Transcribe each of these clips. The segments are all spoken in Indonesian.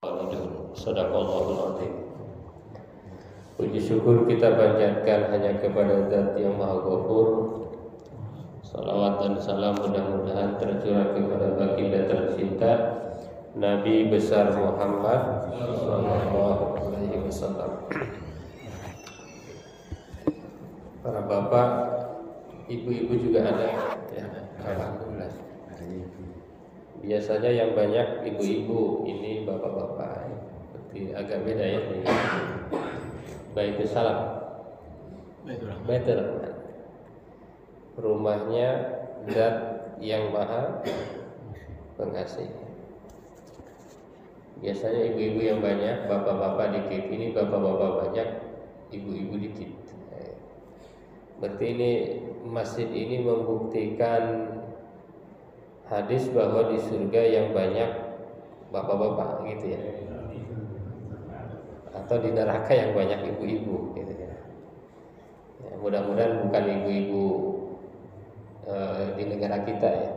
Sadaqallahul Adzim. Puji syukur kita panjatkan hanya kepada Zat yang Maha Ghafur. Salawat dan salam mudah-mudahan tercurah kepada baginda tercinta Nabi besar Muhammad sallallahu alaihi wasallam. Para bapak, ibu-ibu juga ada ya, alhamdulillah. Biasanya yang banyak ibu-ibu, ini bapak-bapak. Berarti agak beda ya. Baitul Salam, Baitul Rahman. Rumahnya Zat yang Maha Pengasih. Biasanya ibu-ibu yang banyak, bapak-bapak dikit. Ini bapak-bapak banyak, ibu-ibu dikit. Berarti ini masjid ini membuktikan hadis bahwa di surga yang banyak bapak-bapak gitu ya, atau di neraka yang banyak ibu-ibu gitu ya. Mudah-mudahan bukan ibu-ibu di negara kita ya.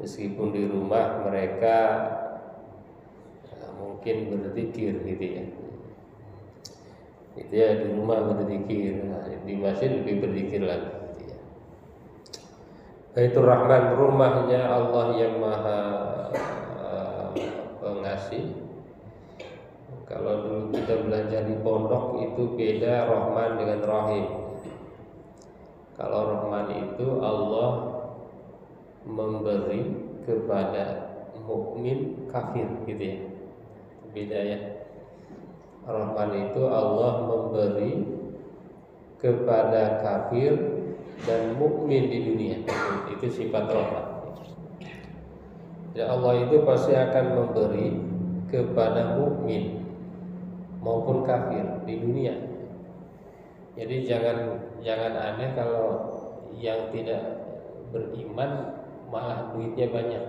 Meskipun di rumah mereka mungkin berzikir gitu ya. Itu ya, di rumah berzikir, di masjid lebih berzikir lagi. Baitur Rahman, rumahnya Allah yang Maha Pengasih. Kalau dulu kita belajar di pondok itu beda Rahman dengan Rahim. Kalau Rahman itu Allah memberi kepada mukmin kafir gitu ya. Beda ya. Rahman itu Allah memberi kepada kafir dan mukmin di dunia. Itu sifat rahmat. Ya, Allah itu pasti akan memberi kepada mukmin maupun kafir di dunia. Jadi jangan aneh kalau yang tidak beriman malah duitnya banyak.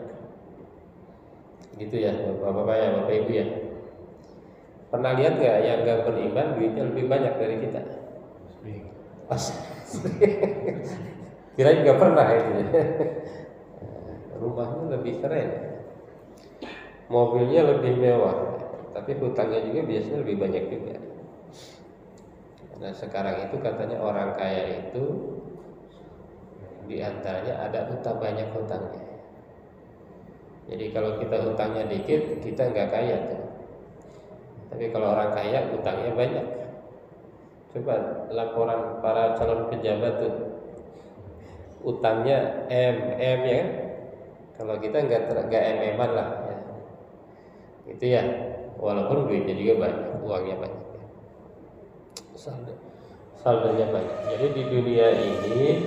Gitu ya, Bapak-bapak ya, Bapak Ibu ya. Pernah lihat nggak yang nggak beriman duitnya lebih banyak dari kita? Kirain nggak pernah itu. Rumahnya lebih keren, mobilnya lebih mewah, tapi hutangnya juga biasanya lebih banyak juga. Nah sekarang itu katanya orang kaya itu diantaranya ada hutang, banyak hutangnya. Jadi kalau kita hutangnya dikit, kita nggak kaya tuh. Tapi kalau orang kaya hutangnya banyak. Coba laporan para calon pejabat tuh, utangnya M ya kan? Kalau kita nggak MM-an lah ya. Gitu ya. Walaupun duitnya juga banyak, uangnya banyak. Saldonya banyak. Jadi di dunia ini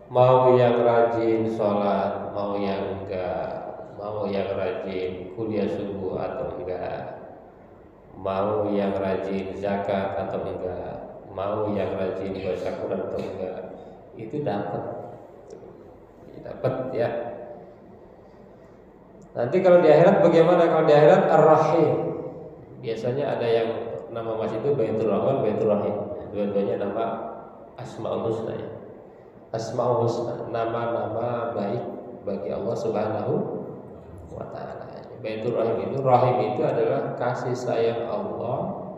mau yang rajin sholat, mau yang enggak, mau yang rajin kuliah subuh atau enggak, mau yang rajin zakat atau enggak, mau yang rajin baca Quran atau enggak, itu dapat ya. Nanti kalau di akhirat bagaimana? Kalau di akhirat Ar-Rahim, biasanya ada yang nama masjid itu Baitur Rahman, Baitur Rahim. Dua-duanya nama Asmaul Husna ya. Asmaul Husna, nama-nama baik bagi Allah Subhanahu wa Ta'ala. Baitur Rahim itu adalah kasih sayang Allah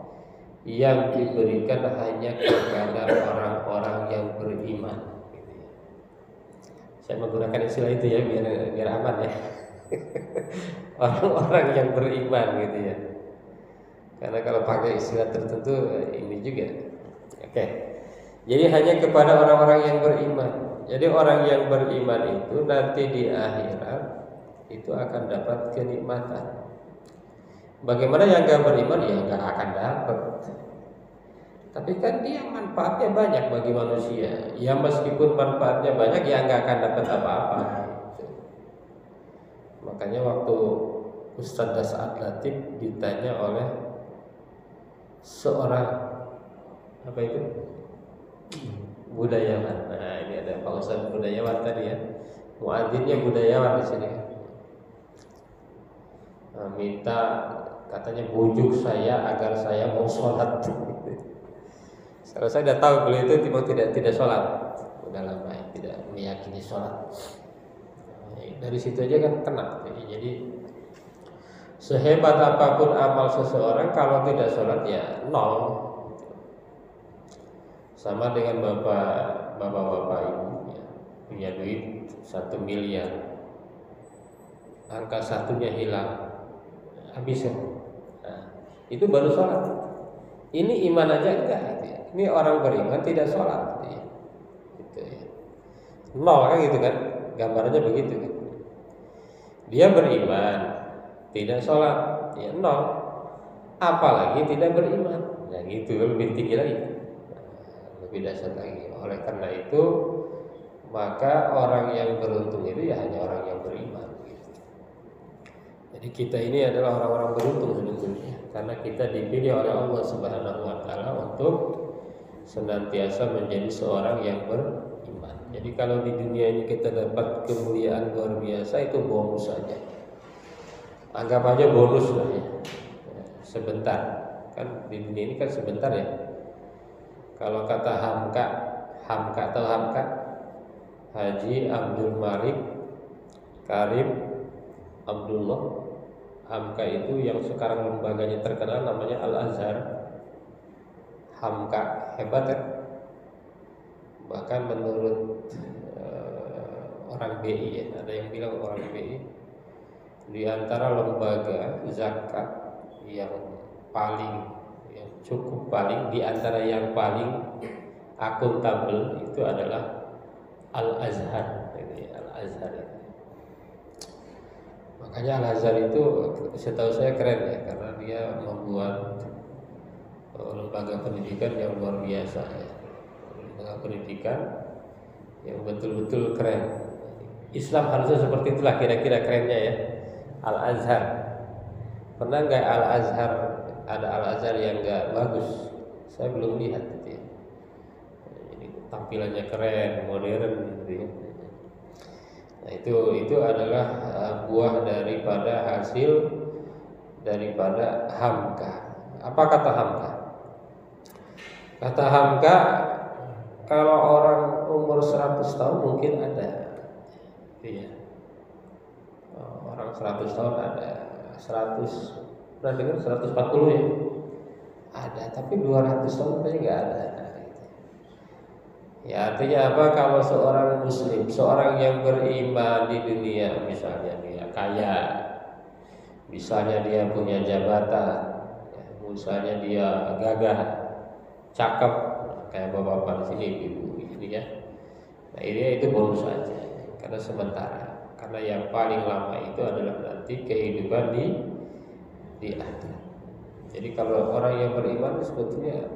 yang diberikan hanya kepada orang-orang yang beriman. Saya menggunakan istilah itu ya biar aman ya. Orang-orang yang beriman gitu ya. Karena kalau pakai istilah tertentu ini juga. Oke. Jadi hanya kepada orang-orang yang beriman. Jadi orang yang beriman itu nanti di akhirat itu akan dapat kenikmatan. Bagaimana yang gak beriman ya gak akan dapat. Tapi kan dia manfaatnya banyak bagi manusia. Ya meskipun manfaatnya banyak ya gak akan dapat apa-apa. Makanya waktu Ustadz Das'ad Latif ditanya oleh seorang apa itu budayawan. Nah ini ada Pak Ustadz budayawan tadi ya. Muadzinnya budayawan di sini. Minta katanya bujuk saya agar saya mau sholat. Kalau saya sudah tahu beliau itu tidak sholat, udah lama tidak meyakini sholat. Dari situ aja kan kena. Jadi Sehebat apapun amal seseorang, kalau tidak sholat ya nol. Sama dengan bapak-bapak ini ya, punya duit 1 miliar, angka satunya hilang, habis ya. Nah, itu baru sholat. Ini iman aja enggak gitu ya. Ini orang beriman tidak sholat gitu ya. Gitu ya. Nol kan gitu kan, gambarnya begitu kan. Dia beriman tidak sholat ya nol, apalagi tidak beriman ya gitu, lebih tinggi lagi, lebih dasar lagi. Oleh karena itu maka orang yang beruntung itu ya hanya orang yang beriman gitu. Jadi kita ini adalah orang-orang beruntung sebetulnya, karena kita dipilih oleh Allah Subhanahu wa taala untuk senantiasa menjadi seorang yang beriman. Jadi kalau di dunia ini kita dapat kemuliaan luar biasa, itu bonus saja. Anggap aja bonus lah ya. Sebentar. Kan di dunia ini kan sebentar ya. Kalau kata Hamka atau Hamka, Haji Abdul Malik Karim Abdullah. Hamka itu yang sekarang lembaganya terkenal namanya Al-Azhar. Hamka hebat kan? Bahkan menurut orang BI ya, ada yang bilang orang BI, di antara lembaga zakat yang cukup paling, di antara yang paling akuntabel itu adalah Al-Azhar. Al-Azhar. Makanya Al-Azhar itu setahu saya keren ya, karena dia membuat lembaga pendidikan yang luar biasa ya. Lembaga pendidikan yang betul-betul keren. Islam harusnya seperti itulah kira-kira kerennya ya. Al-Azhar. Pernah nggak Al-Azhar, ada Al-Azhar yang nggak bagus? Saya belum lihat gitu ya. Jadi tampilannya keren, modern gitu ya. Nah itu adalah buah daripada hasil daripada Hamka. Apa kata Hamka? Kata Hamka, kalau orang umur 100 tahun mungkin ada, iya. Orang 100 tahun ada, 100, pernah dengar 140 ya? Ada, tapi 200 tahun tadi nggak ada. Ya artinya apa? Kalau seorang muslim, seorang yang beriman di dunia, misalnya dia kaya, misalnya dia punya jabatan, misalnya dia gagah, cakep, kayak bapak-bapak di sini, ibu ini ya. Nah ini itu bonus saja, karena sementara. Karena yang paling lama itu adalah nanti kehidupan di akhirat. Jadi kalau orang yang beriman sebetulnya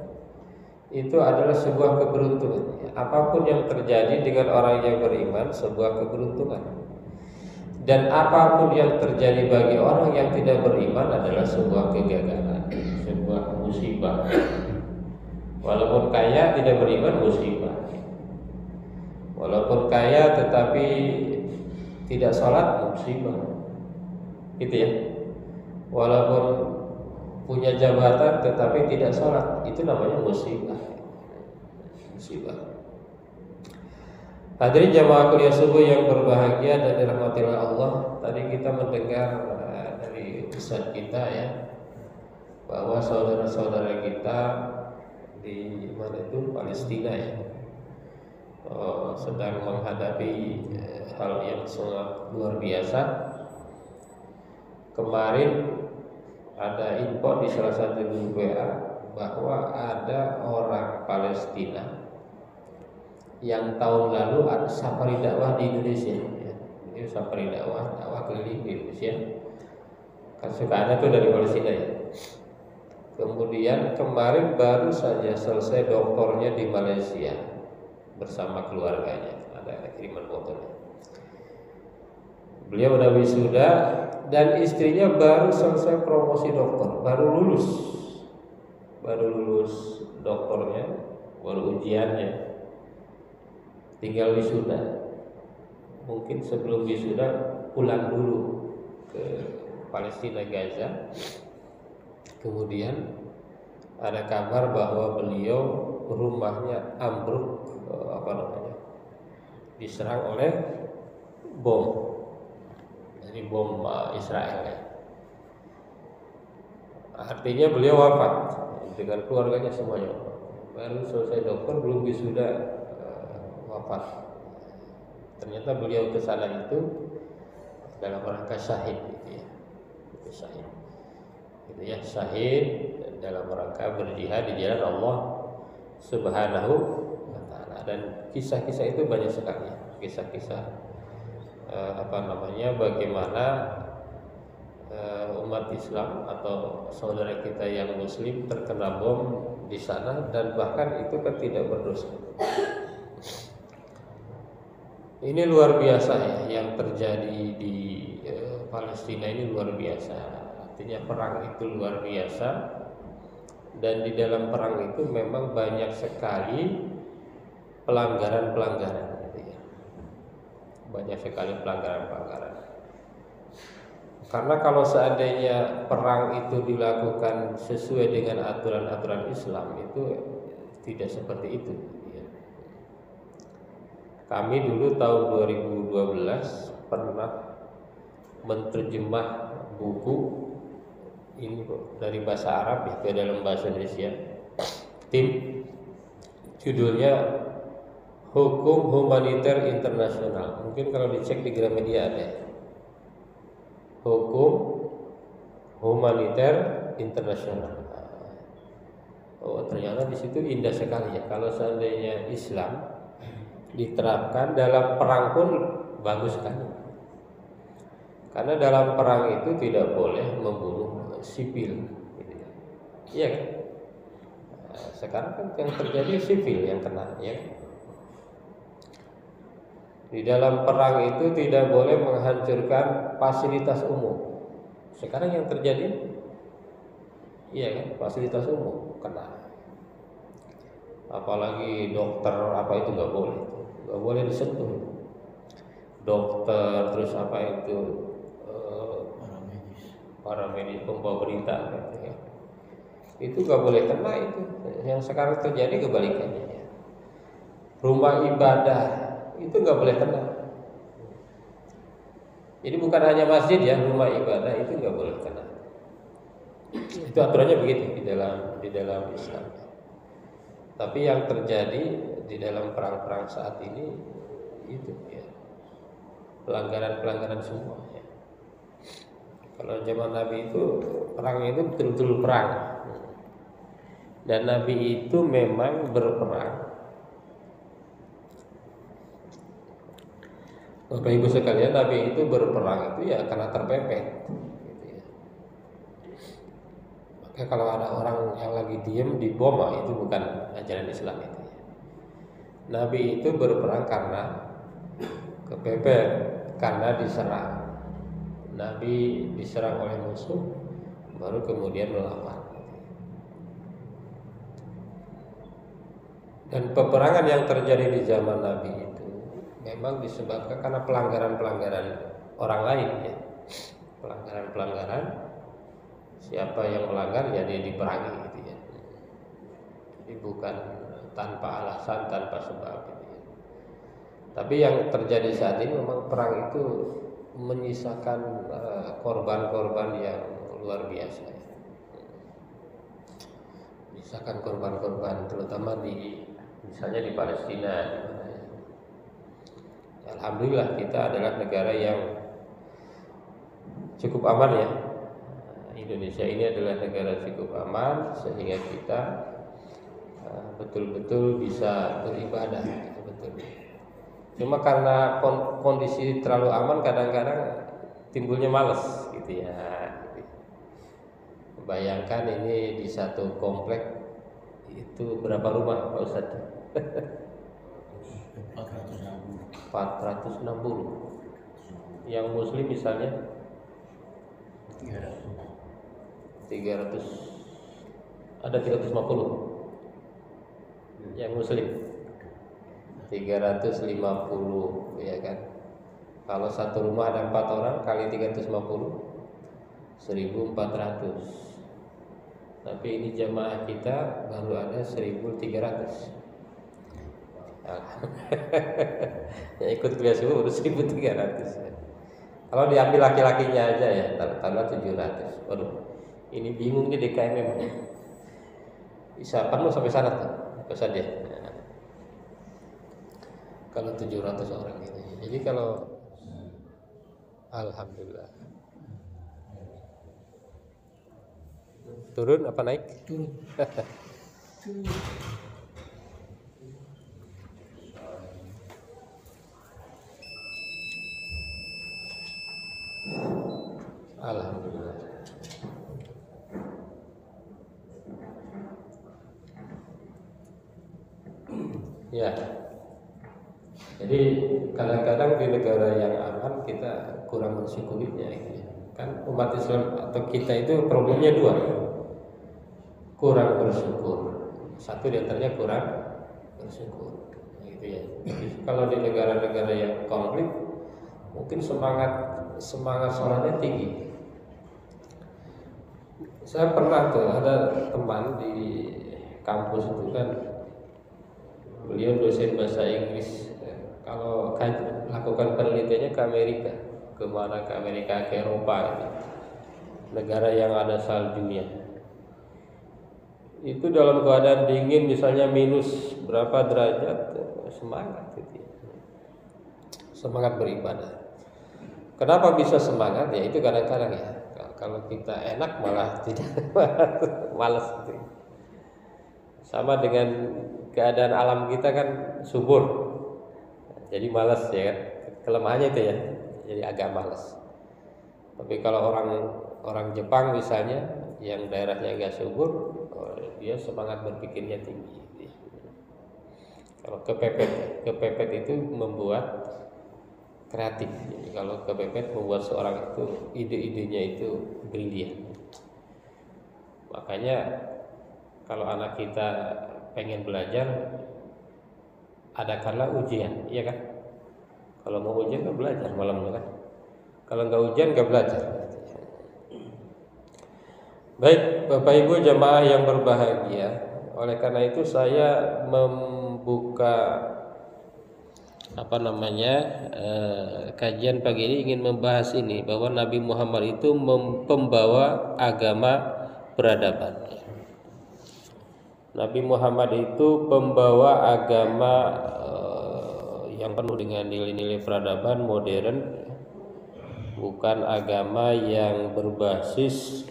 itu adalah sebuah keberuntungan. Apapun yang terjadi dengan orang yang beriman, sebuah keberuntungan. Dan apapun yang terjadi bagi orang yang tidak beriman adalah sebuah kegagalan, sebuah musibah. Walaupun kaya tidak beriman, musibah. Walaupun kaya tetapi tidak sholat, musibah. Gitu ya. Walaupun punya jabatan tetapi tidak sholat, itu namanya musibah. Musibah. Hadirin jamaah kuliah subuh yang berbahagia dan dirahmati oleh Allah. Tadi kita mendengar dari ustaz kita ya, bahwa saudara-saudara kita di mana itu Palestina ya, sedang menghadapi hal yang sangat luar biasa. Kemarin ada info di salah satu grup WA bahwa ada orang Palestina yang tahun lalu ada safari dakwah di Indonesia ya. Ini safari dakwah keliling di Indonesia. Kan suka ada tuh dari Palestina ya. Kemudian kemarin baru saja selesai doktornya di Malaysia bersama keluarganya. Ada kiriman fotonya. Beliau udah wisuda dan istrinya baru selesai promosi doktor, baru lulus doktornya, baru ujiannya, tinggal wisuda. Mungkin sebelum wisuda pulang dulu ke Palestina Gaza. Kemudian ada kabar bahwa beliau rumahnya ambruk, diserang oleh bom. Ini bom Israel ya. Artinya beliau wafat dengan keluarganya semuanya. Baru selesai dokter belum wisuda wafat. Ternyata beliau ke sana itu dalam rangka syahid gitu ya. Itu syahid. Gitu ya, syahid dalam rangka berjihad di jalan Allah Subhanahu wa taala. Dan kisah-kisah itu banyak sekali ya. Kisah-kisah bagaimana umat Islam atau saudara kita yang muslim terkena bom di sana dan bahkan itu kan tidak berdosa. Ini luar biasa ya yang terjadi di Palestina ini luar biasa. Artinya perang itu luar biasa dan di dalam perang itu memang banyak sekali pelanggaran-pelanggaran gitu ya. Banyak sekali pelanggaran-pelanggaran. Karena kalau seandainya perang itu dilakukan sesuai dengan aturan-aturan Islam itu tidak seperti itu. Kami dulu tahun 2012 pernah menerjemah buku ini dari bahasa Arab ya ke dalam bahasa Indonesia. Tim judulnya Hukum Humaniter Internasional. Mungkin kalau dicek di Gramedia ada. Hukum Humaniter Internasional. Oh, ternyata di situ indah sekali ya. Kalau seandainya Islam diterapkan dalam perang pun bagus sekali. Karena dalam perang itu tidak boleh membunuh sipil. Iya kan? Sekarang kan yang terjadi sipil yang kena, ya. Di dalam perang itu tidak boleh menghancurkan fasilitas umum. Sekarang yang terjadi, iya kan, fasilitas umum kena. Apalagi dokter apa itu nggak boleh disentuh. Dokter terus apa itu para medis pembawa berita, gitu ya. Itu nggak boleh kena itu. Yang sekarang terjadi kebalikannya. Rumah ibadah itu nggak boleh kena. Jadi bukan hanya masjid ya, rumah ibadah itu nggak boleh kena. Itu aturannya begitu di dalam Islam. Tapi yang terjadi di dalam perang-perang saat ini itu ya pelanggaran-pelanggaran semua. Ya. Kalau zaman Nabi itu perangnya itu betul-betul perang. Dan Nabi itu memang berperang. Bapak Ibu sekalian, Nabi itu berperang itu ya karena terpepet gitu ya. Maka kalau ada orang yang lagi diem di bom, itu bukan ajaran Islam itu ya. Nabi itu berperang karena kepepet, karena diserang. Nabi diserang oleh musuh, baru kemudian melawan. Dan peperangan yang terjadi di zaman Nabi itu memang disebabkan karena pelanggaran-pelanggaran orang lain ya. Pelanggaran-pelanggaran, siapa yang melanggar ya dia diperangi gitu ya. Jadi bukan tanpa alasan, tanpa sebab gitu ya. Tapi yang terjadi saat ini memang perang itu menyisakan korban-korban yang luar biasa ya. Menyisakan korban-korban terutama misalnya di Palestina. Alhamdulillah kita adalah negara yang cukup aman ya. Indonesia ini adalah negara cukup aman sehingga kita betul-betul bisa beribadah, betul. Cuma karena kondisi terlalu aman kadang-kadang timbulnya malas gitu ya. Bayangkan ini di satu komplek itu berapa rumah Pak Ustadz? 460. Yang muslim misalnya 300. Ada 350. Yang muslim 350 ya kan. Kalau satu rumah ada 4 orang kali 350 1400. Tapi ini jamaah kita baru ada 1300. Yang ikut kuliah subuh udah 1300. Kalau diambil laki-lakinya aja ya, tambah 700. Waduh, Ini bingung nih DKM bisa penuh sampai sana tuh pesan dia. Kalau 700 orang gitu. Jadi kalau alhamdulillah. Turun apa naik? Turun. Alhamdulillah. Ya. Jadi kadang-kadang di negara yang aman kita kurang bersyukurinya. Kan umat Islam atau kita itu problemnya dua, kurang bersyukur. Satu di antaranya kurang bersyukur, gitu ya. Jadi, kalau di negara-negara yang konflik, mungkin semangat sholatnya tinggi. Saya pernah tuh ada teman di kampus itu kan, beliau dosen bahasa Inggris. Kalau lakukan penelitiannya ke Amerika, kemana ke Amerika, ke Eropa, gitu. Negara yang ada saljunya. Itu dalam keadaan dingin, misalnya minus berapa derajat, semangat, gitu. Semangat beribadah. Kenapa bisa semangat? Ya itu kadang-kadang ya. Kalau kita enak malah tidak malas, gitu. Sama dengan keadaan alam kita kan subur. Jadi malas ya kan, kelemahannya itu ya, jadi agak malas. Tapi kalau orang Jepang misalnya, yang daerahnya agak subur, dia semangat berpikirnya tinggi. Kalau kepepet itu membuat kreatif. Jadi kalau kepepet membuat seorang itu ide-idenya itu brilian. Makanya kalau anak kita pengen belajar, adakanlah ujian, iya kan? Kalau mau ujian kan belajar malamnya kan. Kalau nggak ujian nggak belajar. Baik, Bapak Ibu jamaah yang berbahagia, oleh karena itu saya membuka kajian pagi ini ingin membahas ini, bahwa Nabi Muhammad itu pembawa agama peradaban. Nabi Muhammad itu pembawa agama yang penuh dengan nilai-nilai peradaban modern, bukan agama yang berbasis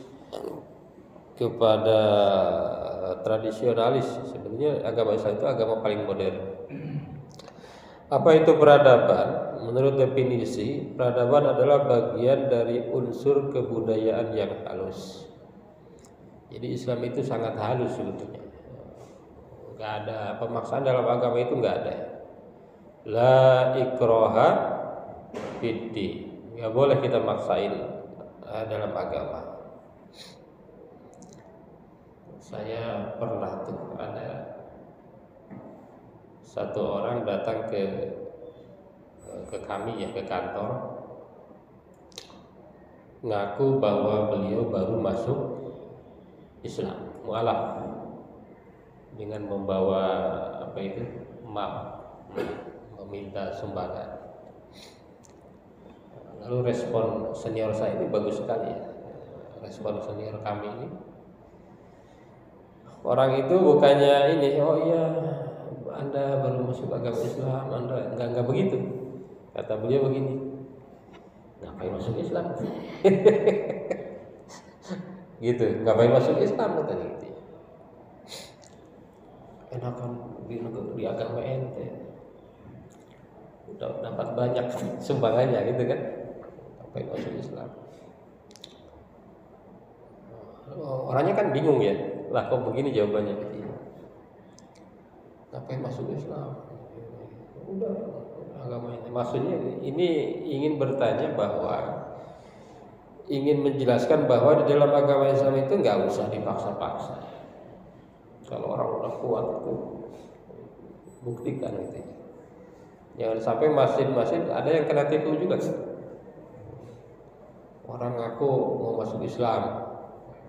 kepada tradisionalis. Sebenarnya agama Islam itu agama paling modern. Apa itu peradaban? Menurut definisi, peradaban adalah bagian dari unsur kebudayaan yang halus. Jadi Islam itu sangat halus sebetulnya. Gak ada pemaksaan dalam agama itu, gak ada. La ikraha fiddin. Gak boleh kita maksain dalam agama. Saya pernah tuh ada satu orang datang ke kami ya, ke kantor, ngaku bahwa beliau baru masuk Islam, mualaf, dengan membawa map, meminta sumbangan. Lalu respon senior saya ini bagus sekali ya. Respon senior kami ini, orang itu bukannya ini, oh iya Anda baru masuk agama Islam, Anda enggak begitu. Kata beliau begini, ngapain masuk Islam? Gitu, ngapain masuk Islam katanya gitu. Enakan di agama ente, udah dapat banyak sumbangannya gitu kan, ngapain masuk Islam? Orangnya kan bingung ya, lah kok begini jawabannya gitu. Ngapain masuk Islam? Udah agama ini. Maksudnya ini ingin bertanya bahwa ingin menjelaskan bahwa di dalam agama Islam itu nggak usah dipaksa-paksa. Kalau orang udah kuat itu buktikan gitu. Jangan sampai masjid-masjid ada yang kena tipu juga. Orang ngaku mau masuk Islam,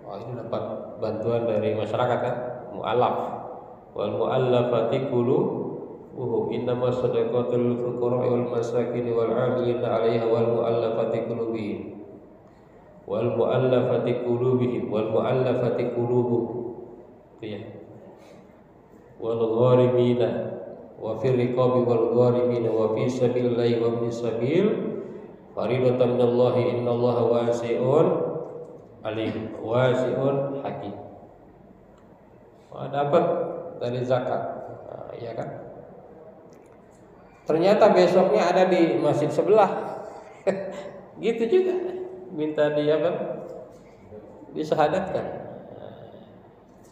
wah ini dapat bantuan dari masyarakat kan, mu'alaf. Wal mu'allafati qulubuhum innama shadaqatul fuqara'i wal masakin wal 'amilina 'alaiha wal mu'allafati qulubihim. wal mu'allafati qulubihim wal mu'allafati qulubuhum, itu ya, wal gharimina wa fir riqabi wal gharimina wa fi sabilillahi wa ibnis sabil faridatan minallahi innallaha wasi'un alim wasi'un hakim. Dapat dari zakat, ya kan? Ternyata besoknya ada di masjid sebelah, gitu juga, minta dia apa? Disahadatkan.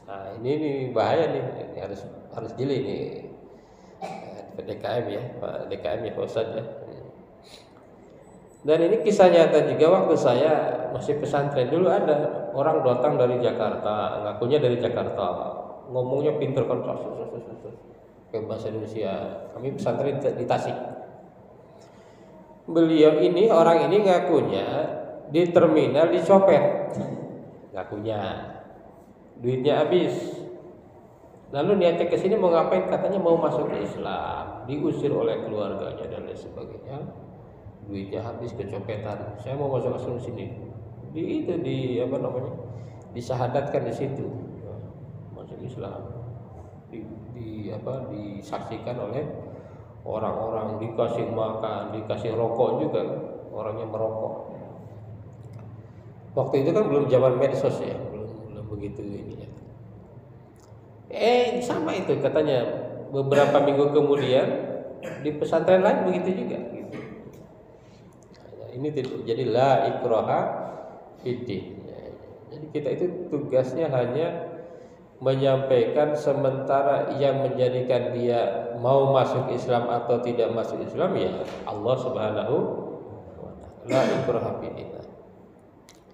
Nah ini bahaya nih, harus jeli nih, DKM ya, Pak DKM ya, Pak Ustadz ya. Dan ini kisah nyata juga, waktu saya masih pesantren dulu ada orang datang dari Jakarta, ngakunya dari Jakarta, ngomongnya pinter kan, ke bahasa Indonesia. Kami pesantren di Tasik. Beliau ini, orang ini ngakunya di terminal dicopet, ngakunya duitnya habis. Lalu niatnya ke sini mau ngapain? Katanya mau masuk ke Islam, diusir oleh keluarganya dan lain sebagainya. Duitnya habis, kecopetan. Saya mau masuk Islam sini. Di apa namanya? Disahadatkan di situ. Masuk Islam. Disaksikan oleh orang-orang, dikasih makan, dikasih rokok juga, orangnya merokok. Waktu itu kan belum zaman medsos ya, belum begitu ini ya. Sama itu katanya, beberapa minggu kemudian di pesantren lain begitu juga gitu. Ini jadi la ikraha fiddin. Jadi kita itu tugasnya hanya menyampaikan, sementara yang menjadikan dia mau masuk Islam atau tidak masuk Islam ya Allah Subhanahu wa taala. La ikraha fiddin.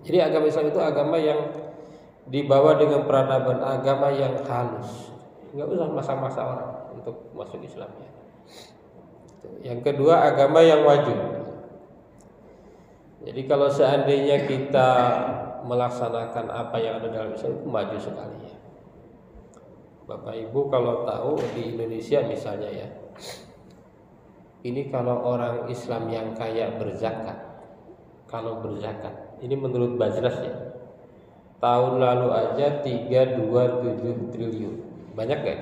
Jadi agama Islam itu agama yang dibawa dengan peradaban, agama yang halus. Enggak usah maksa-maksa orang untuk masuk Islam ya. Yang kedua, agama yang wajib. Jadi kalau seandainya kita melaksanakan apa yang ada dalam Islam itu maju sekali ya. Bapak Ibu kalau tahu di Indonesia misalnya ya, ini kalau orang Islam yang kaya berzakat, kalau berzakat, ini menurut Baznas ya, tahun lalu aja 327 triliun, banyak gak?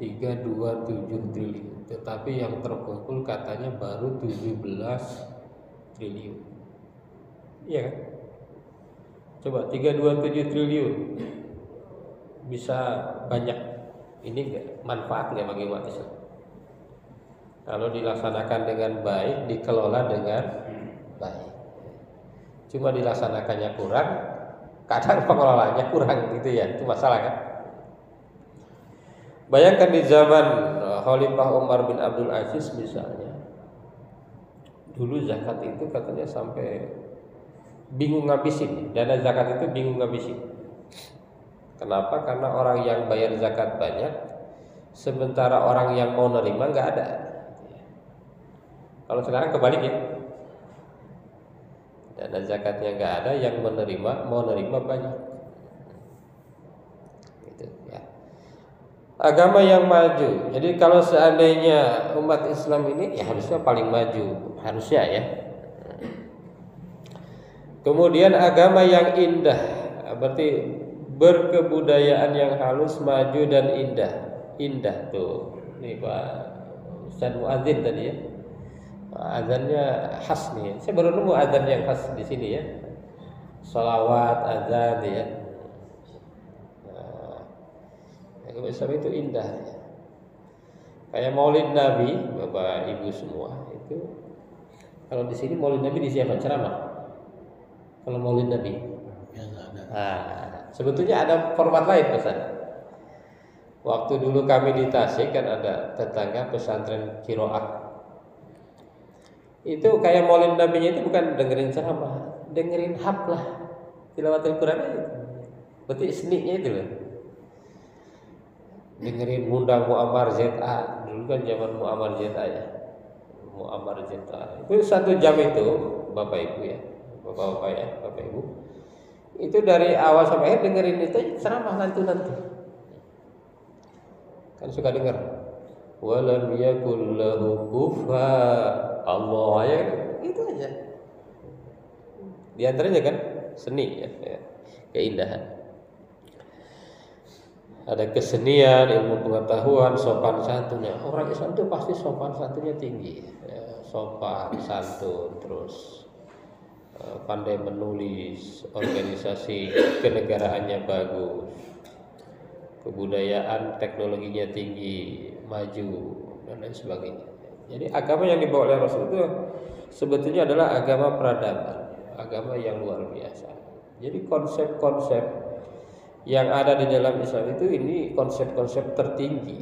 327 triliun, tetapi yang terkumpul katanya baru 17 triliun. Iya kan? Coba 327 triliun bisa banyak, ini enggak manfaat enggak bagi umat Islam? Kalau dilaksanakan dengan baik, dikelola dengan baik. Cuma dilaksanakannya kurang, kadang pengelolaannya kurang gitu ya, itu masalah kan? Bayangkan di zaman Khalifah Umar bin Abdul Aziz misalnya, dulu zakat itu katanya sampai bingung ngabisin, dana zakat itu bingung ngabisin. Kenapa? Karena orang yang bayar zakat banyak, sementara orang yang mau nerima nggak ada. Kalau sekarang kebalik ya, dana zakatnya nggak ada, yang mau nerima banyak. Gitu ya. Agama yang maju. Jadi kalau seandainya umat Islam ini ya harusnya paling maju, harusnya ya. Kemudian agama yang indah, berarti berkebudayaan yang halus, maju dan indah. Indah tuh. Ini Pak Ustaz Muadzin tadi ya. Azannya khas nih. Saya baru nemu azan yang khas di sini ya. Sholawat, azan ya. Agama Islam itu indah. Kayak Maulid Nabi, Bapak Ibu semua itu. Kalau di sini Maulid Nabi di siapa ceramah? Kalau Maulid Nabi, sebetulnya ada format lain pesan. Waktu dulu kami di Tasik kan ada tetangga pesantren Kiroah. Itu kayak Maulid Nabinya itu bukan dengerin ceramah, dengerin haflah tilawatul Quran itu. Berarti seninya itu loh. Dengerin Munda Muammar ZA, dulu kan zaman Muammar ZA ya. Muammar ZA. Itu 1 jam itu, Bapak Ibu ya. Bapak-bapak ya, Bapak Ibu. Itu dari awal sampai akhir dengerin itu ceramah nanti. Kan suka dengar. Walam yakul lahu kufuwan Allah ya, itu aja. Di antaranya kan seni ya, keindahan. Ada kesenian, ilmu pengetahuan, sopan santun. Ya, orang Islam itu pasti sopan santunnya tinggi, ya, sopan santun, terus pandai menulis, organisasi kenegaraannya bagus, kebudayaan teknologinya tinggi, maju, dan lain sebagainya. Jadi agama yang dibawa oleh Rasul itu sebetulnya adalah agama peradaban, agama yang luar biasa. Jadi konsep-konsep yang ada di dalam Islam itu ini konsep-konsep tertinggi.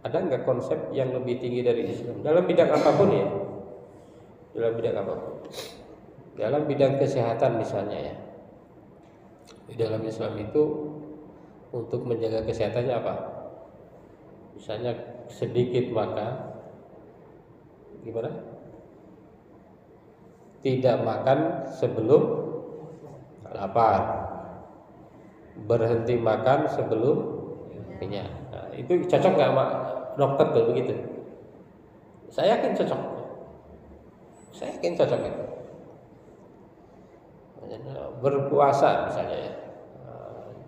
Ada nggak konsep yang lebih tinggi dari Islam dalam bidang apapun ya? Dalam bidang apapun. Dalam bidang kesehatan misalnya ya. Di dalam Islam itu untuk menjaga kesehatannya apa? Misalnya sedikit makan, gimana? Tidak makan sebelum lapar, berhenti makan sebelum kenyang. Nah, itu cocok nggak sama dokter tuh begitu? Saya yakin cocok. Saya yakin cocok itu. Berpuasa misalnya ya.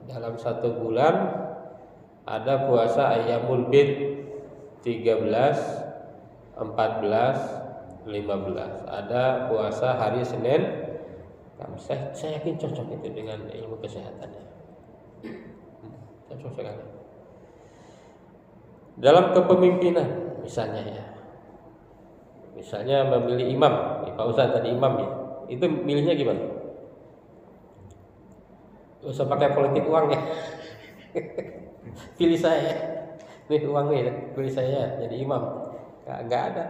Dalam 1 bulan ada puasa Ayyamul Bid 13, 14, 15. Ada puasa hari Senin. Saya yakin cocok itu dengan ilmu kesehatannya. Cocok sekali. Dalam kepemimpinan misalnya ya. Misalnya memilih imam, Pak Ustaz tadi imam ya. Itu milihnya gimana? Gak usah pakai politik uang ya. Pilih saya. Nih uang nih, pilih saya jadi imam. Enggak ada.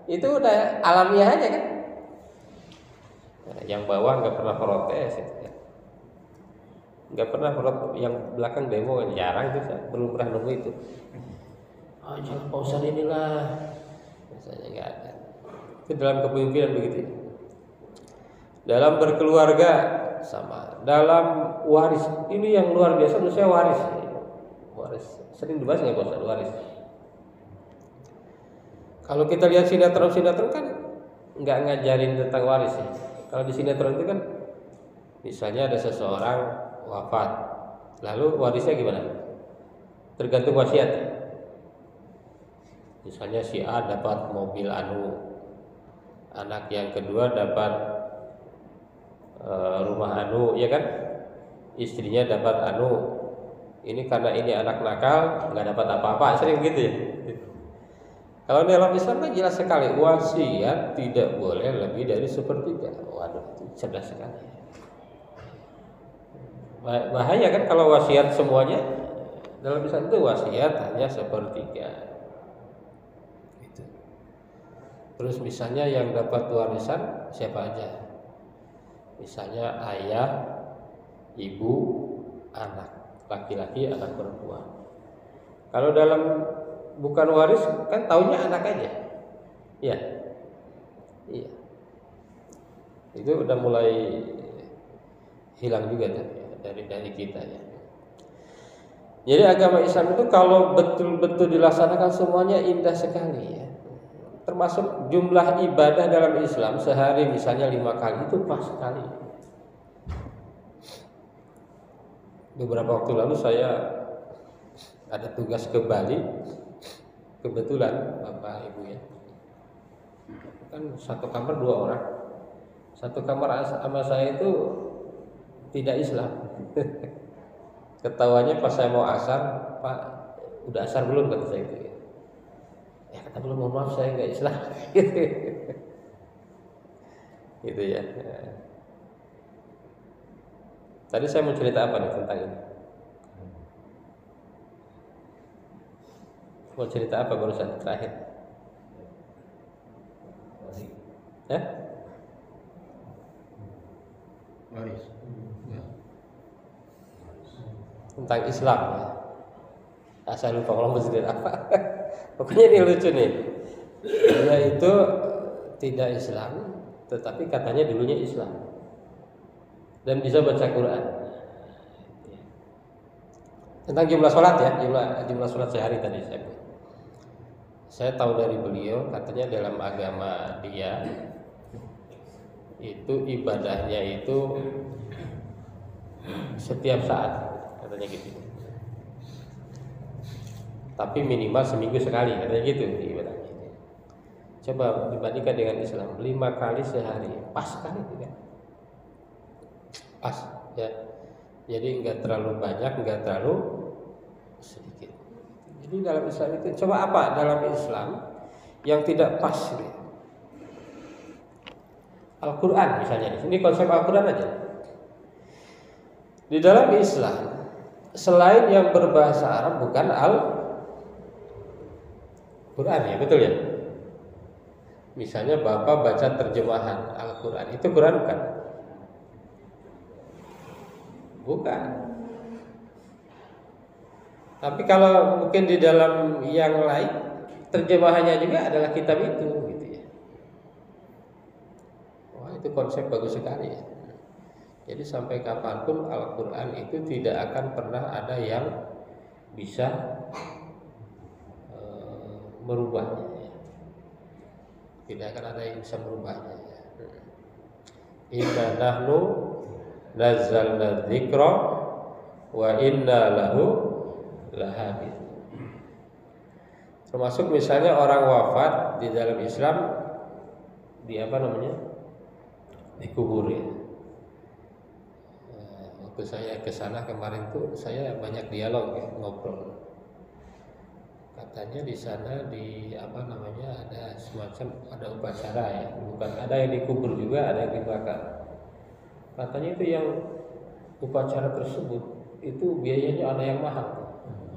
Itu udah alamiah aja kan? Yang bawah nggak pernah protes, nggak pernah protes. Yang belakang demo jarang itu, saya belum pernah nemu itu. Jangan pausan inilah, biasanya nggak ada. Itu dalam kepemimpinan begitu. Dalam berkeluarga sama, dalam waris ini yang luar biasa menurut saya waris. Waris sering dibahas nggak bosan waris. Kalau kita lihat sinetron kan nggak ngajarin tentang waris ya. Kalau di sinetron itu kan misalnya ada seseorang wafat, lalu warisnya gimana? Tergantung wasiat. Misalnya si A dapat mobil anu, anak yang kedua dapat rumah anu, ya kan? Istrinya dapat anu. Ini karena ini anak nakal nggak dapat apa-apa, sering gitu ya. Kalau dalam Islam kan jelas sekali, wasiat tidak boleh lebih dari 1/3. Waduh, itu cerdas sekali. Bahaya kan kalau wasiat semuanya. Dalam Islam itu wasiat hanya 1/3. Gitu. Terus misalnya yang dapat warisan siapa aja? Misalnya ayah, ibu, anak, laki-laki, anak perempuan. Kalau dalam bukan waris kan taunya anak aja. Iya. Iya. Itu udah mulai hilang juga dari kita ya. Jadi agama Islam itu kalau betul-betul dilaksanakan semuanya indah sekali ya. Termasuk jumlah ibadah dalam Islam sehari misalnya 5 kali itu pas sekali. Beberapa waktu lalu saya ada tugas ke Bali. Kebetulan Bapak Ibu ya, kan satu kamar 2 orang. Satu kamar sama saya itu tidak Islam. Ketawanya pas saya mau asar, Pak udah asar belum, kata saya itu. Ya kata belum, mohon maaf saya nggak Islam. Gitu ya. Tadi saya mau cerita apa nih tentang ini? Mau cerita apa barusan terakhir? Ya? Waris. Tentang Islam ya. Saya lupa kalau mau cerita apa. Pokoknya ini lucu nih. Dia itu tidak Islam, tetapi katanya dulunya Islam dan bisa baca Quran. Tentang jumlah sholat ya, jumlah sholat sehari tadi saya tahu dari beliau, katanya dalam agama dia itu ibadahnya itu setiap saat, katanya gitu. Tapi minimal seminggu sekali, katanya gitu ibadahnya. Coba dibandingkan dengan Islam, 5 kali sehari, pas kan itu kan? Pas, ya. Jadi nggak terlalu banyak, nggak terlalu sedikit. Jadi dalam Islam itu, coba apa dalam Islam yang tidak pas? Gitu. Al-Quran misalnya, ini konsep Al-Quran aja. Di dalam Islam, selain yang berbahasa Arab bukan Al-Quran, ya betul ya. Misalnya Bapak baca terjemahan Al-Quran, itu Quran bukan? Bukan. Tapi kalau mungkin di dalam yang lain, terjemahannya juga adalah kitab itu, gitu ya. Wah, itu konsep bagus sekali ya. Jadi sampai kapanpun Al-Quran itu tidak akan pernah ada yang bisa merubahnya. Tidak akan ada yang bisa merubahnya. Inna nahnu nazzalna dzikra wa inna lahu lahafidz. Termasuk misalnya orang wafat di dalam Islam di apa namanya? Dikubur ya. Waktu saya ke sana kemarin tuh saya banyak dialog ya, ngobrol. Katanya di sana di apa namanya ada semacam ada upacara ya, bukan ada yang dikubur juga, ada yang dibakar. Katanya itu yang upacara tersebut itu biayanya ada yang mahal.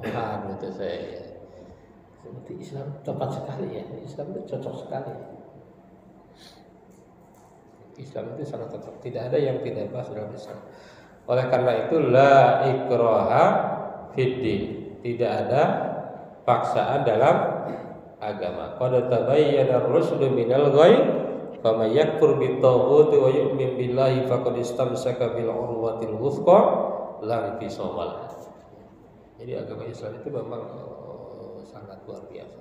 Menurut saya ya. Seperti Islam tepat sekali ya, Islam itu cocok sekali. Islam itu sangat cocok, tidak ada yang tidak pas dalam Islam. Oleh karena itu la ikraha fiddin, tidak ada paksaan dalam agama. Qad tabayyana ar-rusydu minal ghayy, faman yakfur bit-taghuti wa yu'min billahi faqad istamsaka bil urwatil wuthqa la infisama laha. Jadi agama Islam itu memang sangat luar biasa.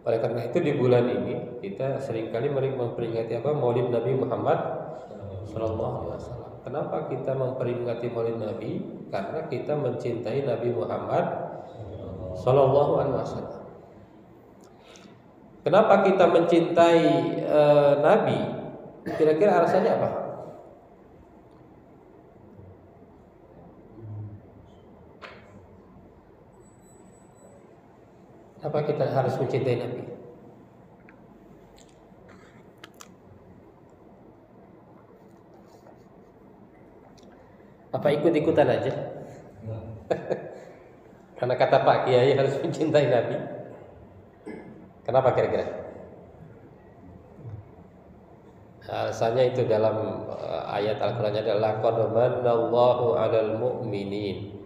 Oleh karena itu di bulan ini kita seringkali memperingati apa? Maulid Nabi Muhammad sallallahu alaihi wasallam. Kenapa kita memperingati Maulid Nabi? Karena kita mencintai Nabi Muhammad sallallahu alaihi wasallam. Kenapa kita mencintai Nabi? Kira-kira alasannya apa? Kenapa kita harus mencintai Nabi? Apa ikut-ikutan aja? Karena kata Pak Kiai harus mencintai Nabi. Kenapa kira-kira? Alasannya itu dalam ayat Al-Qur'an adalah qad manallahu 'alal mu'minin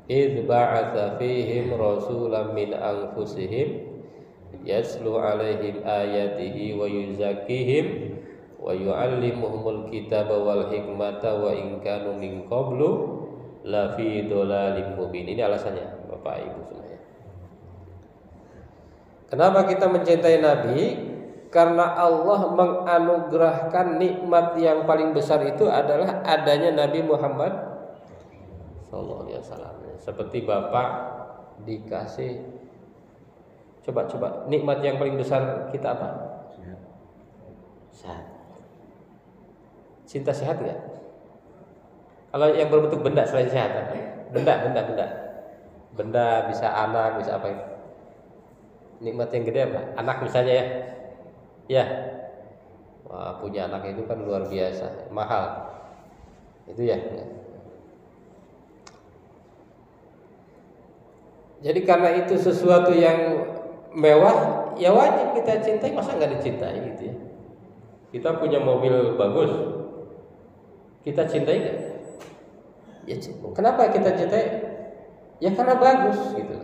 idz ba'atsa fihim rasulan min anfusihim yatlu 'alaihim ayatihi wa yuzakkihim wa yu'allimuhumul kitaba wal hikmata wa in kanu min qablu la fi dhalalin mubin. Ini alasannya Bapak Ibu semuanya. Kenapa kita mencintai Nabi? Karena Allah menganugerahkan nikmat yang paling besar itu adalah adanya Nabi Muhammad sallallahu alaihi wasallam. Seperti Bapak dikasih coba nikmat yang paling besar kita apa? Sehat. Cinta sehat nggak? Kalau yang berbentuk benda selain sehat, benda bisa anak, bisa apa itu? Nikmat yang gede apa? Anak misalnya ya, ya. Wah, punya anak itu kan luar biasa, mahal. Itu ya. Jadi karena itu sesuatu yang mewah, ya wajib kita cintai. Masa nggak dicintai gitu ya? Kita punya mobil bagus, kita cintai nggak? Ya, kenapa kita cintai? Ya karena bagus gitu.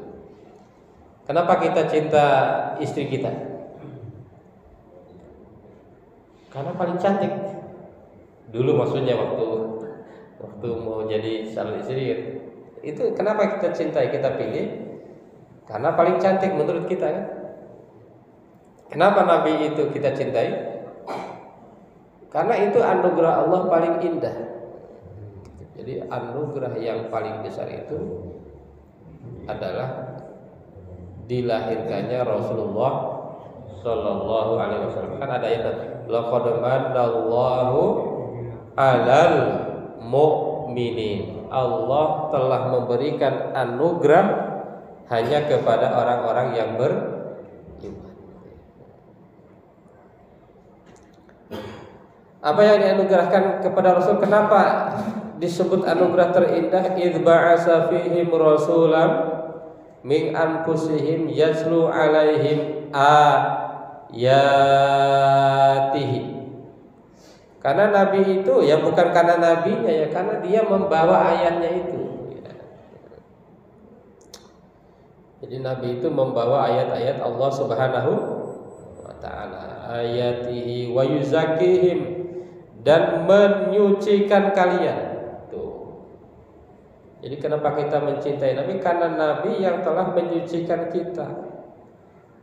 Kenapa kita cinta istri kita? Karena paling cantik. Dulu maksudnya waktu mau jadi calon istri itu kenapa kita cintai, kita pilih? Karena paling cantik menurut kita kan. Kenapa Nabi itu kita cintai? Karena itu anugerah Allah paling indah. Jadi anugerah yang paling besar itu adalah dilahirkannya Rasulullah Sallallahu Alaihi Wasallam. Kan ada ayat, laqad manallahu 'alal mu'minin. Allah telah memberikan anugerah hanya kepada orang-orang yang beriman. Apa yang dianugerahkan kepada Rasul? Kenapa disebut anugerah terindah? Idz ba'atsa fihim rasulan min anfusihim yatlu 'alaihim ayatihi. Karena Nabi itu ya bukan karena nabinya ya, karena dia membawa ayatnya itu. Jadi Nabi itu membawa ayat-ayat Allah Subhanahu wa taala, ayatihi wa yuzakkihim, dan menyucikan kalian. Tuh. Jadi kenapa kita mencintai Nabi? Karena Nabi yang telah menyucikan kita.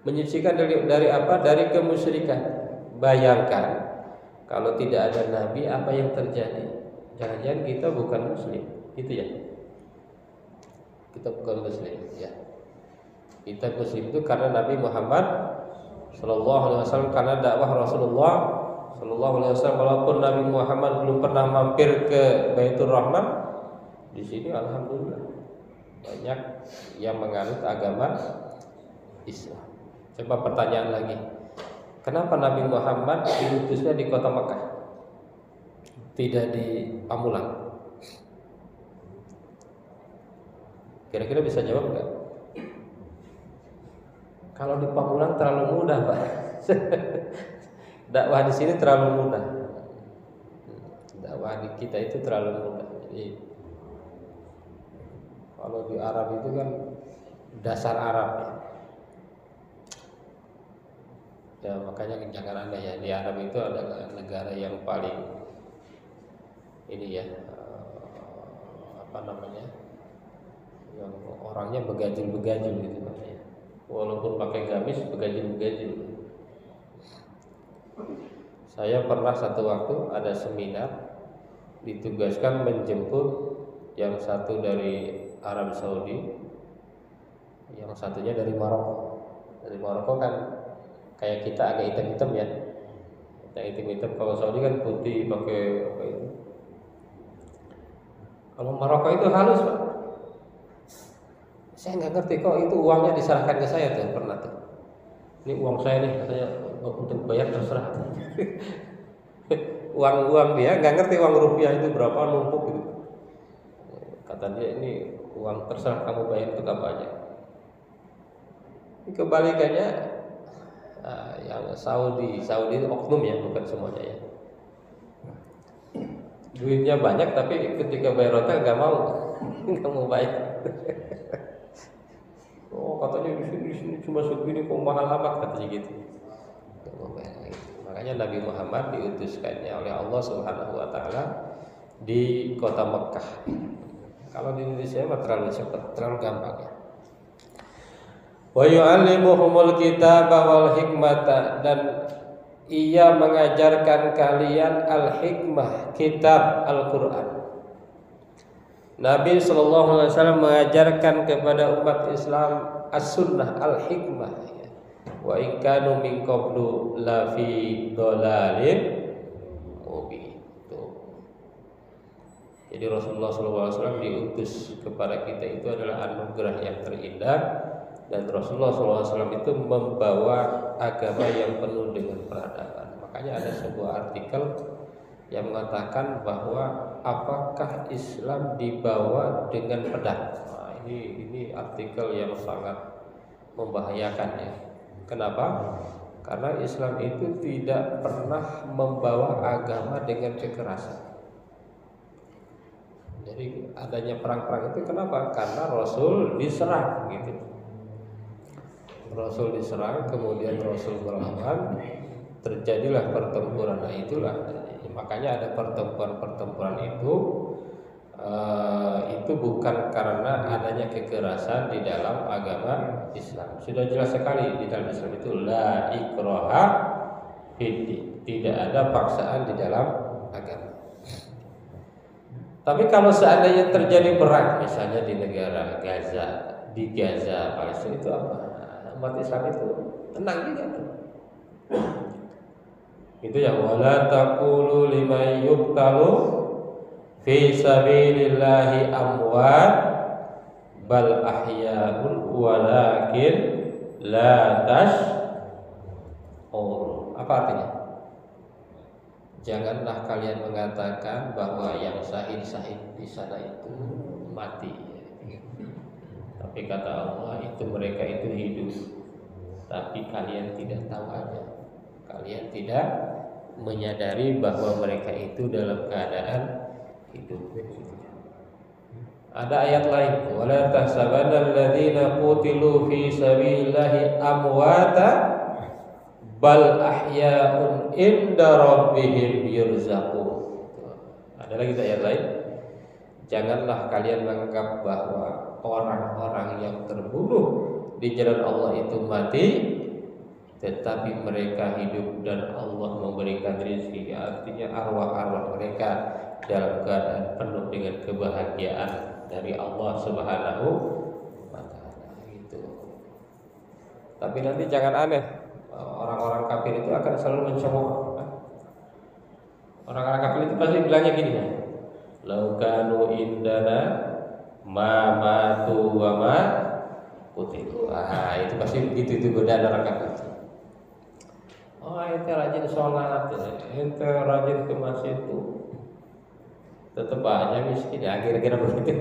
Menyucikan dari apa? Dari kemusyrikan. Bayangkan kalau tidak ada Nabi, apa yang terjadi? Jangan-jangan kita bukan Muslim, gitu ya? Kita bukan Muslim, ya. Kita Muslim itu karena Nabi Muhammad Sallallahu Alaihi Wasallam, karena dakwah Rasulullah Sallallahu Alaihi Wasallam. Walaupun Nabi Muhammad belum pernah mampir ke Baitur Rahman, di sini alhamdulillah banyak yang menganut agama Islam. Coba pertanyaan lagi, kenapa Nabi Muhammad diutusnya di kota Mekah, tidak di Pamulang? Kira-kira bisa jawab nggak? Kalau di Pamulang terlalu mudah, Pak. Dakwah di sini terlalu mudah. Dakwah di kita itu terlalu mudah. Jadi kalau di Arab itu kan dasar Arab ya. Ya makanya jangan aneh ya, di Arab itu adalah negara yang paling ini ya, apa namanya, yang orangnya begajul-begajul gitu makanya. Walaupun pakai gamis begajul-begajul. Saya pernah satu waktu ada seminar, ditugaskan menjemput yang satu dari Arab Saudi, yang satunya dari Maroko. Dari Maroko kan kayak kita agak hitam-hitam ya. Yang hitam-hitam, kalau Saudi kan putih pakai apa itu. Kalau Maroko itu halus, Pak. Saya nggak ngerti kok itu uangnya diserahkan ke saya tuh, pernah tuh. Ini uang saya nih, katanya untuk bayar terserah. uang dia nggak ngerti uang rupiah itu berapa, numpuk gitu. Kata dia, ini uang terserah kamu bayar untuk apa aja. Ini kebalikannya, yang Saudi oknum ya, bukan semuanya ya. Duitnya banyak tapi ketika bayar hotel nggak mau bayar. Oh katanya di sini cuma segini kok mahal amat, katanya gitu. Makanya Nabi Muhammad diutuskannya oleh Allah Subhanahu wa taala di kota Mekah. Kalau di Indonesia mah terlalu cepat, terlalu gampang ya. Wa yu'allimuhumul kitaba wal hikmata, dan ia mengajarkan kalian al-hikmah, kitab Al-Qur'an. Nabi SAW mengajarkan kepada umat Islam as-sunnah, al-hikmah. Wa in kanu min qablu la fi dhalalin mubin. Jadi Rasulullah SAW diutus kepada kita itu adalah anugerah yang terindah, dan Rasulullah SAW itu membawa agama yang penuh dengan peradaban. Makanya ada sebuah artikel yang mengatakan bahwa apakah Islam dibawa dengan pedang. Nah, ini artikel yang sangat membahayakan ya. Kenapa? Karena Islam itu tidak pernah membawa agama dengan kekerasan. Jadi adanya perang-perang itu kenapa? Karena Rasul diserang gitu. Rasul diserang, kemudian Rasul melawan, terjadilah pertempuran. Nah itulah, makanya ada pertempuran itu bukan karena adanya kekerasan di dalam agama Islam. Sudah jelas sekali di dalam Islam itu la ikraha fiddin, tidak ada paksaan di dalam agama. Tapi kalau seandainya terjadi perang, misalnya di negara Gaza, di Gaza, Palestina, itu apa? Umat Islam itu tenang juga. Itu yang wala taqulu liman yuqtalu fi sabilillahi amwat bal ahya'un walakin la tash'urun. Apa artinya? Janganlah kalian mengatakan bahwa yang syahid-syahid di sana itu mati. Tapi kata Allah itu mereka itu hidup. Tapi kalian tidak tahu aja. Kalian tidak menyadari bahwa mereka itu dalam keadaan hidup. Ada ayat lain, wala tahsabanna alladziina qutilu fi sabilillahi amwata bal ahya'un inda rabbihim yurzaqun. Ada lagi ayat lain. Janganlah kalian menganggap bahwa orang-orang yang terbunuh di jalan Allah itu mati, tetapi mereka hidup dan Allah memberikan rezeki. Artinya arwah-arwah mereka dalam keadaan penuh dengan kebahagiaan dari Allah Subhanahu wa taala gitu. Tapi nanti jangan aneh. Orang-orang kafir itu akan selalu mencemooh. Orang-orang kafir itu pasti bilangnya gini kan, lau kanu indana ma matu wa ma qutilu. Itu pasti begitu, itu godaan orang kafir. Oh, ente rajin sholat, ente rajin ke masjid itu, tetap aja miskin. Ya, kira-kira begitu.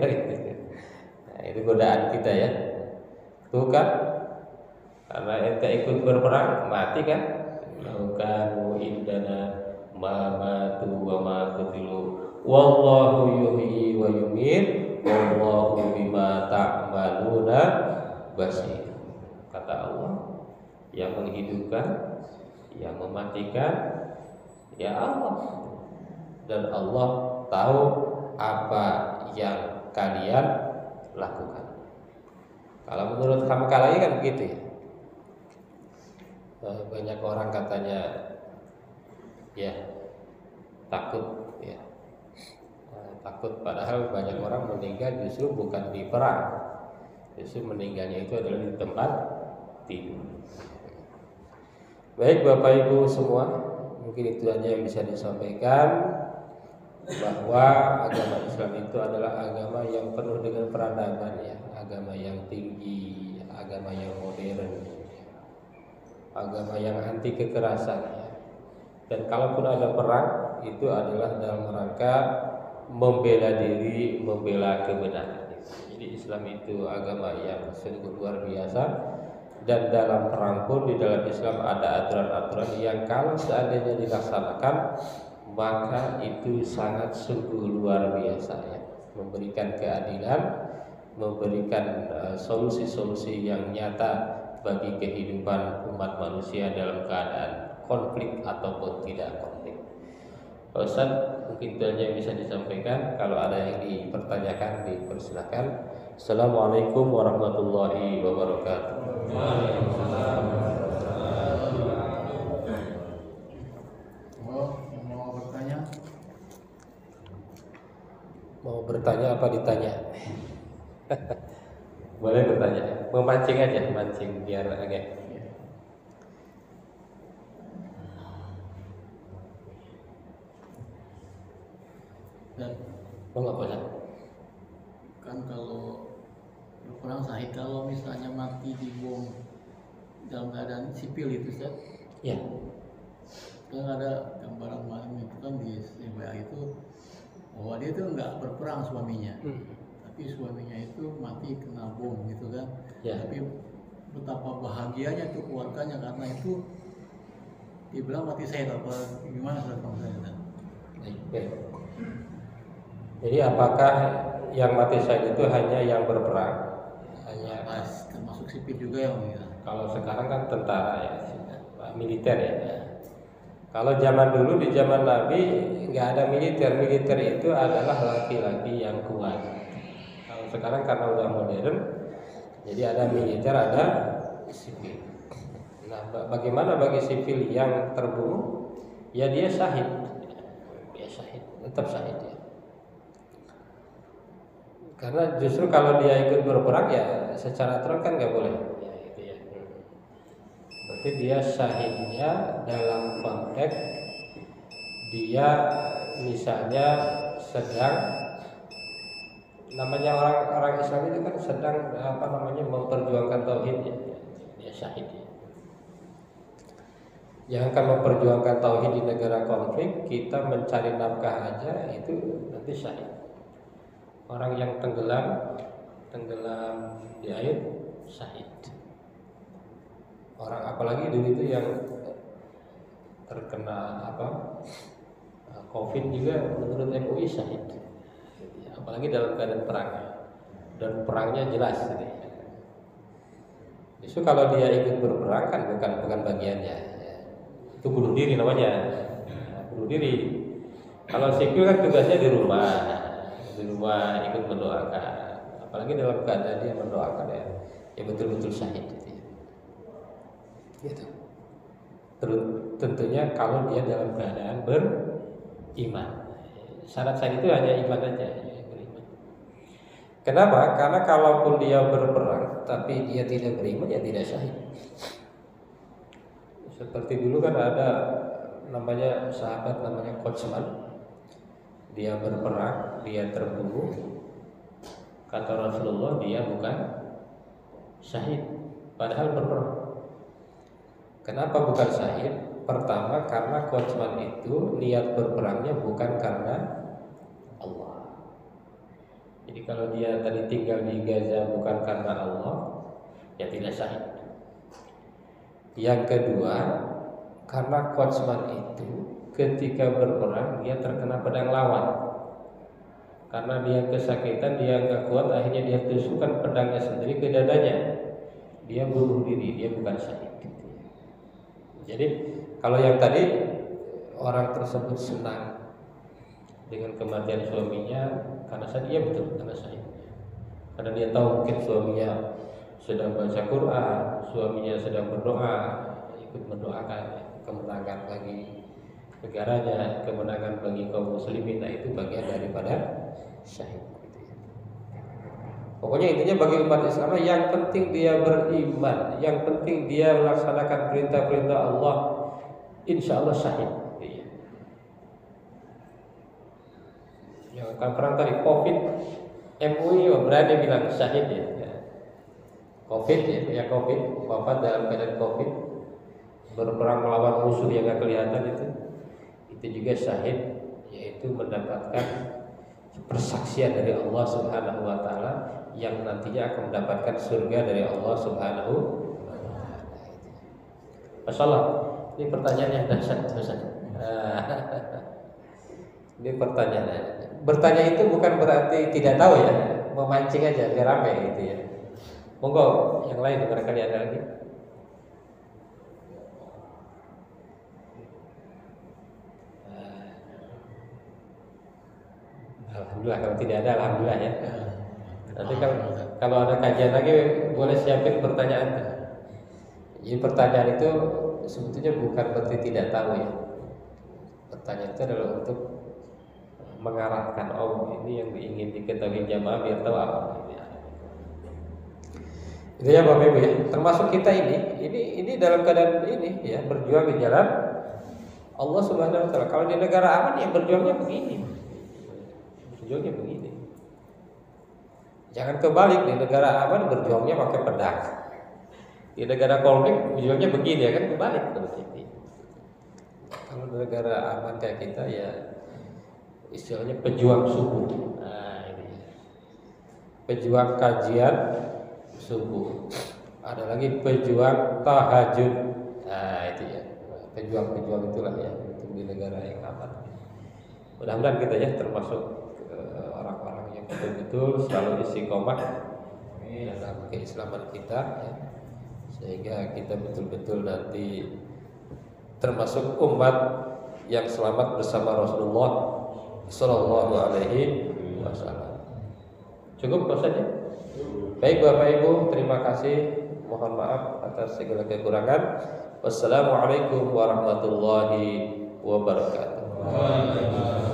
Nah, itu godaan kita ya. Tuh kan. Karena ente ikut berperang mati kan? Laukanu indana ma matu wa ma qutilu wallahu yuhyi wa yumiit wallahu bima ta'maluna basir. Kata Allah, yang menghidupkan, yang mematikan ya Allah, dan Allah tahu apa yang kalian lakukan. Kalau menurut Hamkalai kan begitu ya. Banyak orang katanya ya takut ya, takut, padahal banyak orang meninggal justru bukan di perang, justru meninggalnya itu adalah di tempat tidur. Baik Bapak Ibu semua, mungkin itu aja yang bisa disampaikan, bahwa agama Islam itu adalah agama yang penuh dengan peradaban ya, agama yang tinggi, agama yang modern, agama yang anti kekerasan ya. Dan kalaupun ada perang, itu adalah dalam rangka membela diri, membela kebenaran. Jadi Islam itu agama yang sungguh luar biasa. Dan dalam perang pun di dalam Islam ada aturan-aturan yang kalau seandainya dilaksanakan, maka itu sangat sungguh luar biasa ya. Memberikan keadilan, memberikan solusi-solusi yang nyata bagi kehidupan umat manusia dalam keadaan konflik ataupun tidak konflik. Pak Ustaz, mungkin itu aja yang bisa disampaikan. Kalau ada yang dipertanyakan, dipersilakan. Assalamualaikum warahmatullahi wabarakatuh. Waalaikumsalam. Mau bertanya? Mau bertanya apa ditanya? Boleh bertanya, memancing aja, mancing biar agak. Dan Nggak boleh. kan kalau berperang syahid, kalau misalnya mati dibom dalam keadaan sipil itu Ustaz, Ya. kan ada gambaran malam itu kan di WA itu bahwa dia itu nggak berperang suaminya. Tapi suaminya itu mati kena bom gitu kan. Ya. Tapi betapa bahagianya tuh keluarganya karena itu dibilang mati syahid apa gimana Ustaz? Baik. Jadi apakah yang mati syahid itu hanya yang berperang? Hanya Pas termasuk sipil juga yang gitu. kalau sekarang kan tentara ya, militer ya. Kalau zaman dulu di zaman Nabi nggak ada militer, militer itu adalah laki-laki yang kuat. Kalau sekarang karena udah modern, jadi ada militer, ada sipil. Nah, bagaimana bagi sipil yang terbunuh? ya dia syahid. Dia syahid, tetap syahid ya. Karena justru kalau dia ikut berperang ya secara aturan kan nggak boleh. Ya, itu ya. Berarti dia syahidnya dalam konteks dia misalnya sedang, namanya orang Islam itu kan sedang memperjuangkan tauhid ya. Dia syahid ya. Yang akan memperjuangkan tauhid di negara konflik, kita mencari nafkah aja itu nanti syahid. Orang yang tenggelam di air syahid. Orang apalagi dulu itu yang terkena COVID juga menurut MUI syahid. Apalagi dalam keadaan perang dan perangnya jelas. Justru kalau dia ikut berperang kan bukan bagiannya. Itu bunuh diri namanya. Bunuh diri. Kalau sipil kan tugasnya di rumah ikut mendoakan, apalagi dalam keadaan dia mendoakan ya betul-betul syahid gitu. Tentunya kalau dia dalam keadaan beriman. Syarat syahid itu hanya iman aja, beriman. Kenapa? Karena kalaupun dia berperang tapi dia tidak beriman ya tidak syahid. Seperti dulu kan ada namanya sahabat namanya Qotsman. Dia berperang, dia terbunuh. Kata Rasulullah dia bukan syahid, padahal berperang. Kenapa bukan syahid? Pertama karena Qotsman itu niat berperangnya bukan karena Allah. Jadi kalau dia tadi tinggal di Gaza bukan karena Allah, ya tidak syahid. Yang kedua, karena Qotsman itu ketika berperang dia terkena pedang lawan. Karena dia kesakitan, dia nggak kuat, akhirnya dia tusukkan pedangnya sendiri ke dadanya. Dia bunuh diri, dia bukan syahid. Jadi kalau yang tadi orang tersebut senang dengan kematian suaminya karena dia betul karena syahid. Karena dia tahu mungkin suaminya sedang baca Quran, suaminya sedang berdoa, ikut mendoakan kemenangan bagi negaranya, kemenangan bagi kaum muslimin. Nah itu bagian daripada syahid. Pokoknya intinya bagi umat Islam yang penting dia beriman, yang penting dia melaksanakan perintah-perintah Allah, insya Allah syahid. Yang akan perang tadi COVID, MUI berani bilang syahid ya. COVID ya COVID, wafat dalam keadaan COVID, berperang melawan musuh yang nggak kelihatan itu juga syahid, yaitu mendapatkan persaksian dari Allah Subhanahu wa taala yang nantinya akan mendapatkan surga dari Allah Subhanahu wa taala. Masalah ini pertanyaan yang dahsyat Ustaz. Ini pertanyaan. Bertanya itu bukan berarti tidak tahu ya, memancing aja biar ramai gitu ya. Monggo yang lain barangkali ada lagi. Alhamdulillah, kalau tidak ada alhamdulillah ya. Nanti kalau ada kajian lagi boleh siapin pertanyaan. Jadi pertanyaan itu sebetulnya bukan berarti tidak tahu ya. Pertanyaan itu adalah untuk mengarahkan ini yang ingin diketahui jamaah biar tahu apa. Itu ya Bapak Ibu ya. Termasuk kita ini dalam keadaan ini ya, berjuang di jalan Allah Subhanahu wa taala. Kalau di negara aman ya berjuangnya begini. Berjuangnya begini. Jangan kebalik, di negara aman berjuangnya pakai pedang. Di negara konflik berjuangnya begini ya kan, kebalik seperti. Kalau di negara aman kayak kita ya istilahnya pejuang subuh. Nah, ini. Pejuang kajian subuh. Ada lagi pejuang tahajud. Nah, itu ya. Pejuang-pejuang itulah ya untuk di negara yang aman. Mudah-mudahan kita ya termasuk orang-orang yang betul-betul selalu istiqomah dalam keislaman kita ya. Sehingga kita betul-betul nanti termasuk umat yang selamat bersama Rasulullah Sallallahu Alaihi Wasallam. Cukup saja. Baik Bapak Ibu, terima kasih. Mohon maaf atas segala kekurangan. Wassalamualaikum warahmatullahi wabarakatuh. Waalaikumsalam.